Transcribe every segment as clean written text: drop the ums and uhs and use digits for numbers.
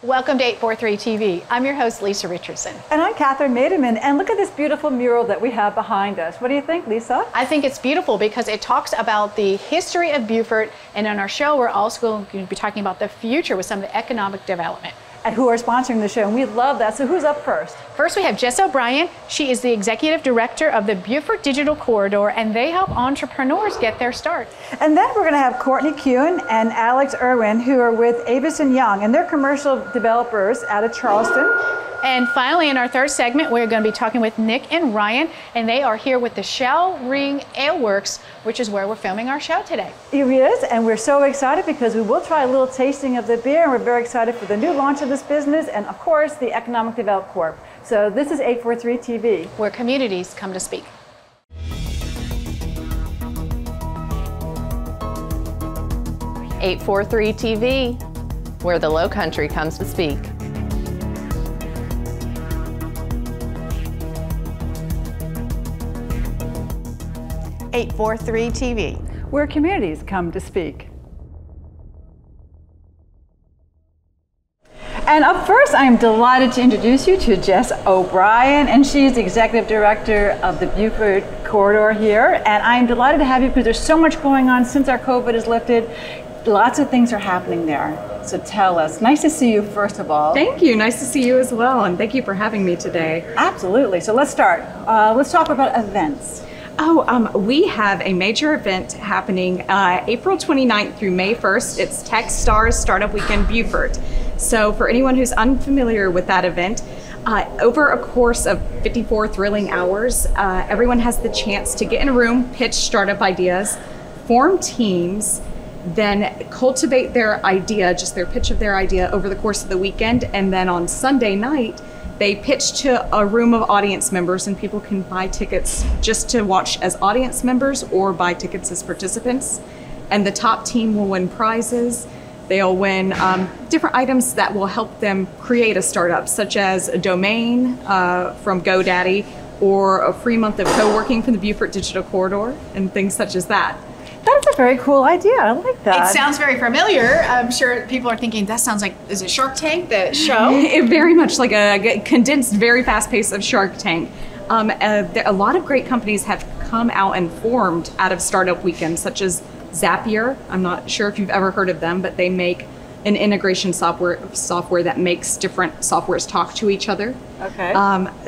Welcome to 843 TV. I'm your host, Lisa Richardson. And I'm Kathryn Mademann. And look at this beautiful mural that we have behind us. What do you think, Lisa? I think it's beautiful because it talks about the history of Beaufort. And on our show, we're also going to be talking about the future with some of the economic development. And who are sponsoring the show, and we love that. So who's up first? First, we have Jess OBrien. She is the Executive Director of the Beaufort Digital Corridor, and they help entrepreneurs get their start. And then we're going to have Courtney Kuhn and Alex Irwin, who are with Avis & Young, and they're commercial developers out of Charleston. And finally, in our third segment, we're going to be talking with Nick and Ryan, and they are here with the Shell Ring Ale Works, which is where we're filming our show today. It is, and we're so excited because we will try a little tasting of the beer, and we're very excited for the new launch of this business, and of course, the Economic Development Corp. So this is 843 TV. Where communities come to speak. .843 TV, where the Lowcountry comes to speak. .843 TV, where communities come to speak. And up first, I am delighted to introduce you to Jess OBrien, and she's the Executive Director of the Beaufort Corridor here. And I am delighted to have you because there's so much going on since our COVID is lifted. Lots of things are happening there. So tell us. Nice to see you, first of all. Thank you. Nice to see you as well, and thank you for having me today. Absolutely. So let's start. Let's talk about events. We have a major event happening April 29th through May 1st. It's Techstars Startup Weekend Beaufort. So for anyone who's unfamiliar with that event, over a course of 54 thrilling hours, everyone has the chance to get in a room, pitch startup ideas, form teams, then cultivate their idea, just their pitch of their idea over the course of the weekend. And then on Sunday night, they pitch to a room of audience members, and people can buy tickets just to watch as audience members or buy tickets as participants. And the top team will win prizes. They'll win different items that will help them create a startup, such as a domain from GoDaddy or a free month of co-working from the Beaufort Digital Corridor and things such as that. That's a very cool idea. I like that. It sounds very familiar. I'm sure people are thinking, that sounds like, is it Shark Tank, the show? It very much like a condensed, very fast pace of Shark Tank. A lot of great companies have come out and formed out of Startup Weekend, such as Zapier. I'm not sure if you've ever heard of them, but they make an integration software that makes different softwares talk to each other. Okay.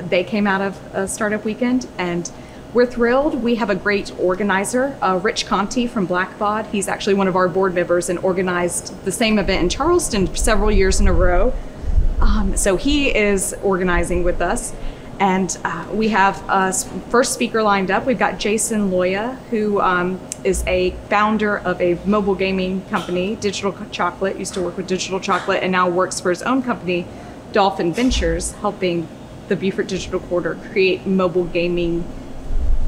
They came out of Startup Weekend, and we're thrilled. We have a great organizer, Rich Conti from Blackbaud. He's actually one of our board members and organized the same event in Charleston several years in a row. So he is organizing with us. And we have first speaker lined up. We've got Jason Loya, who is a founder of a mobile gaming company, Digital Chocolate, used to work with Digital Chocolate, and now works for his own company, Dolphin Ventures, helping the Beaufort Digital Corridor create mobile gaming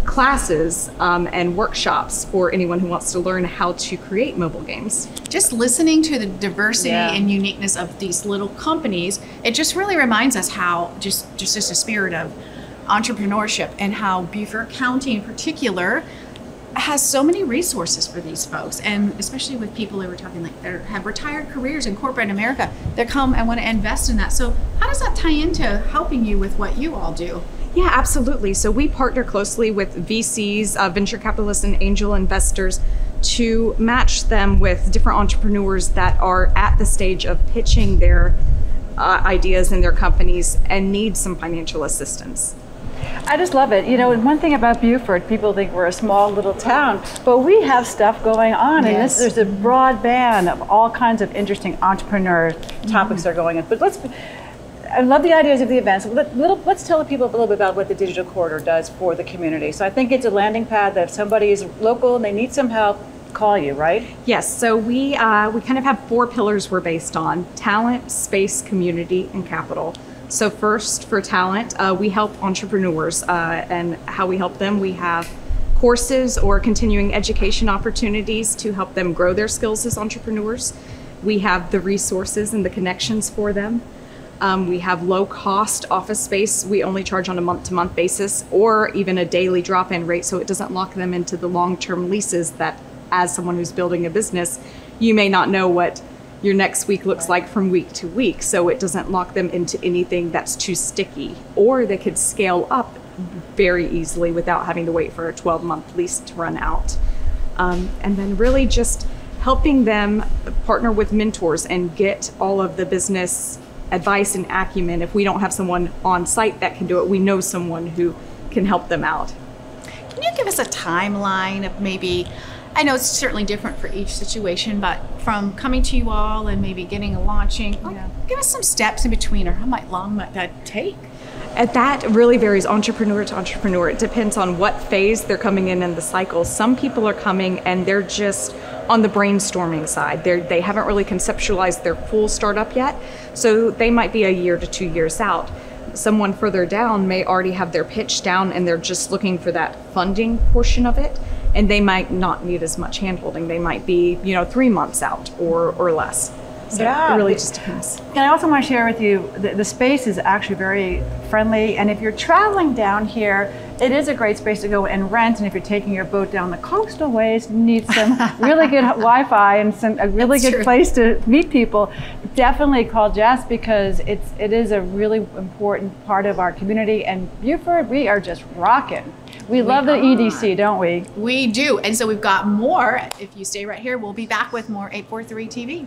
classes and workshops for anyone who wants to learn how to create mobile games. Just listening to the diversity and uniqueness of these little companies, it just really reminds us how just a spirit of entrepreneurship and how Beaufort County in particular has so many resources for these folks, and especially with people that we're talking like that have retired careers in corporate America that come and want to invest in that. So how does that tie into helping you with what you all do? Yeah, absolutely. So we partner closely with VCs, venture capitalists and angel investors to match them with different entrepreneurs that are at the stage of pitching their ideas in their companies and need some financial assistance. I just love it. You know, and one thing about Beaufort, people think we're a small little town, but we have stuff going on, and there's a broad band of all kinds of interesting entrepreneur topics that are going on. But I love the ideas of the events. Let's tell the people a little bit about what the Digital Corridor does for the community. So I think it's a landing pad that if somebody is local and they need some help, call you, right? Yes, so we kind of have 4 pillars we're based on: talent, space, community, and capital. So first, for talent, we help entrepreneurs, and how we help them, we have courses or continuing education opportunities to help them grow their skills as entrepreneurs. We have the resources and the connections for them. We have low-cost office space. We only charge on a month-to-month basis or even a daily drop-in rate, so it doesn't lock them into the long-term leases that, as someone who's building a business, you may not know what your next week looks like from week to week, so it doesn't lock them into anything that's too sticky. Or they could scale up very easily without having to wait for a 12-month lease to run out. And then really just helping them partner with mentors and get all of the business advice and acumen. If we don't have someone on site that can do it, we know someone who can help them out. Can you give us a timeline of maybe, I know it's certainly different for each situation, but from coming to you all and maybe getting a launching, give us some steps in between, or how long might that take? That really varies entrepreneur to entrepreneur. It depends on what phase they're coming in the cycle. Some people are coming and they're just on the brainstorming side. They haven't really conceptualized their full startup yet, so they might be a year to 2 years out. Someone further down may already have their pitch down and they're just looking for that funding portion of it, and they might not need as much handholding. They might be, 3 months out or less. So it really just depends. And I also want to share with you, the space is actually very friendly. And if you're traveling down here, it is a great space to go and rent. And if you're taking your boat down the coastal ways, you need some really good Wi-Fi and a really good place to meet people. Definitely call Jess, because it is a really important part of our community. And Beaufort, we are just rocking. We love the EDC, don't we? We do. And so we've got more. If you stay right here, we'll be back with more 843 TV.